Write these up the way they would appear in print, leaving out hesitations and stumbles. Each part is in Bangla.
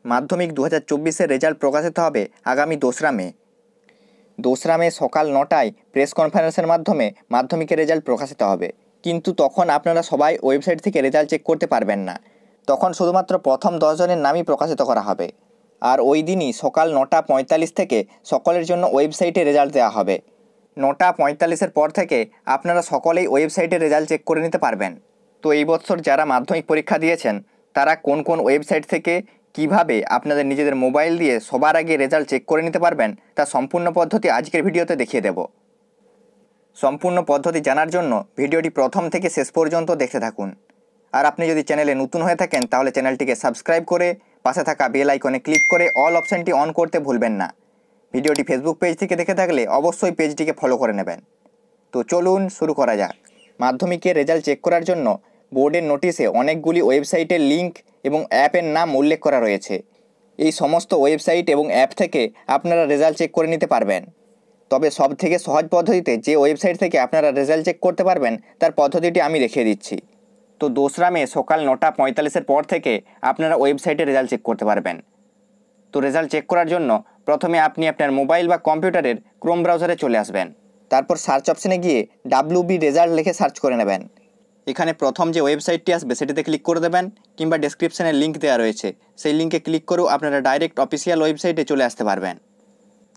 মাধ্যমিক 2024-এর রেজাল্ট প্রকাশিত হবে আগামী 2রা মে। 2রা মে সকাল 9টায় প্রেস কনফারেন্সের মাধ্যমে মাধ্যমিকের রেজাল্ট প্রকাশিত হবে। কিন্তু তখন আপনারা সবাই ওয়েবসাইট থেকে রেজাল্ট চেক করতে পারবেন না। তখন শুধুমাত্র প্রথম 10 জনের নামই প্রকাশিত করা হবে। আর ওই দিনই সকাল 9:45 থেকে সকলের জন্য ওয়েবসাইটে রেজাল্ট দেওয়া হবে। 9:45-এর পর থেকে আপনারা সকলেই ওয়েবসাইটে রেজাল্ট চেক করে নিতে পারবেন। তো এই বছর যারা মাধ্যমিক পরীক্ষা দিয়েছেন তারা কোন কোন ওয়েবসাইট থেকে কিভাবে আপনাদের নিজেদের মোবাইল দিয়ে সবার আগে রেজাল্ট চেক করে নিতে পারবেন তা সম্পূর্ণ পদ্ধতি আজকের ভিডিওতে দেখিয়ে দেব। সম্পূর্ণ পদ্ধতি জানার জন্য ভিডিওটি প্রথম থেকে শেষ পর্যন্ত দেখতে থাকুন। আর আপনি যদি চ্যানেলে নতুন হয়ে থাকেন তাহলে চ্যানেলটিকে সাবস্ক্রাইব করে পাশে থাকা বেল আইকনে ক্লিক করে অল অপশানটি অন করতে ভুলবেন না। ভিডিওটি ফেসবুক পেজ থেকে দেখে থাকলে অবশ্যই পেজটিকে ফলো করে নেবেন। তো চলুন শুরু করা যাক। মাধ্যমিকের রেজাল্ট চেক করার জন্য বোর্ডের নোটিশে অনেকগুলি ওয়েবসাইটের লিঙ্ক এবং অ্যাপের নাম উল্লেখ করা রয়েছে। এই সমস্ত ওয়েবসাইট এবং অ্যাপ থেকে আপনারা রেজাল্ট চেক করে নিতে পারবেন। তবে সবথেকে সহজ পদ্ধতিতে যে ওয়েবসাইট থেকে আপনারা রেজাল্ট চেক করতে পারবেন তার পদ্ধতিটি আমি দেখিয়ে দিচ্ছি। তো 2রা মে সকাল 9:45-এর পর থেকে আপনারা ওয়েবসাইটে রেজাল্ট চেক করতে পারবেন। তো রেজাল্ট চেক করার জন্য প্রথমে আপনি আপনার মোবাইল বা কম্পিউটারের ক্রোম ব্রাউজারে চলে আসবেন। তারপর সার্চ অপশানে গিয়ে WB রেজাল্ট লিখে সার্চ করে নেবেন। এখানে প্রথম যে ওয়েবসাইটটি আসবে সেটিতে ক্লিক করে দেবেন, কিংবা ডেসক্রিপশানে লিঙ্ক দেওয়া রয়েছে সেই লিঙ্কে ক্লিক করেও আপনারা ডাইরেক্ট অফিসিয়াল ওয়েবসাইটে চলে আসতে পারবেন।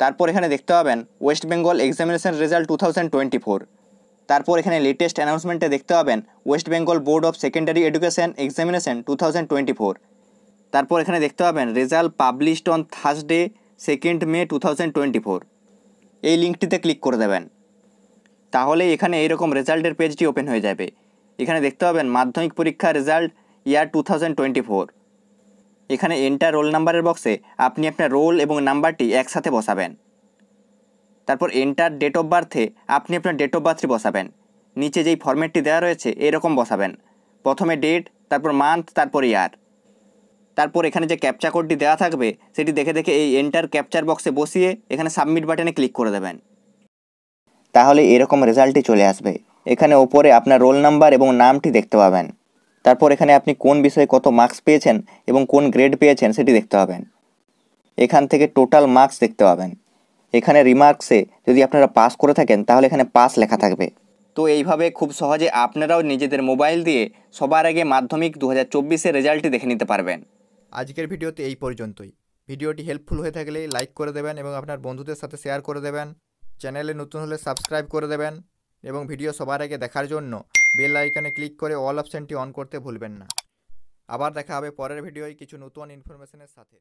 তারপর এখানে দেখতে পাবেন ওয়েস্ট বেঙ্গল এক্সামিনেশন রেজাল্ট 2024। তারপর এখানে লেটেস্ট অ্যানাউন্সমেন্টে দেখতে পাবেন West Bengal board of secondary education examination 2024। তারপর এখানে দেখতে পাবেন result published on Thursday 2nd মে 2024। এই লিঙ্কটিতে ক্লিক করে দেবেন। তাহলেই এখানে এইরকম রেজাল্টের পেজটি ওপেন হয়ে যাবে। এখানে দেখতে পাবেন মাধ্যমিক পরীক্ষা রেজাল্ট ইয়ার 2024। এখানে এন্টার রোল নাম্বারের বক্সে আপনি আপনার রোল এবং নাম্বারটি একসাথে বসাবেন। তারপর এন্টার ডেট অফ বার্থে আপনি আপনার ডেট অফ বার্থটি বসাবেন। নিচে যেই ফরম্যাটটি দেওয়া রয়েছে এরকম বসাবেন, প্রথমে ডেট, তারপর মান্থ, তারপর ইয়ার। তারপর এখানে যে ক্যাপচা কোডটি দেওয়া থাকবে সেটি দেখে দেখে এই এন্টার ক্যাপচার বক্সে বসিয়ে এখানে সাবমিট বাটনে ক্লিক করে দেবেন। তাহলে এরকম রেজাল্টটি চলে আসবে। এখানে ওপরে আপনার রোল নাম্বার এবং নামটি দেখতে পাবেন। তারপর এখানে আপনি কোন বিষয়ে কত মার্কস পেয়েছেন এবং কোন গ্রেড পেয়েছেন সেটি দেখতে পাবেন। এখান থেকে টোটাল মার্কস দেখতে পাবেন। এখানে রিমার্কসে যদি আপনারা পাস করে থাকেন তাহলে এখানে পাস লেখা থাকবে। তো এইভাবে খুব সহজে আপনারাও নিজেদের মোবাইল দিয়ে সবার আগে মাধ্যমিক 2024-এর রেজাল্টটি দেখে নিতে পারবেন। আজকের ভিডিওতে এই পর্যন্তই। ভিডিওটি হেল্পফুল হয়ে থাকলে লাইক করে দেবেন এবং আপনার বন্ধুদের সাথে শেয়ার করে দেবেন। চ্যানেলে নতুন হলে সাবস্ক্রাইব করে দেবেন এবং ভিডিও সবার আগে দেখার জন্য বেল আইকনে ক্লিক করে অল অপশানটি অন করতে ভুলবেন না। আবার দেখা হবে পরের ভিডিওয় কিছু নতুন ইনফরমেশনের সাথে।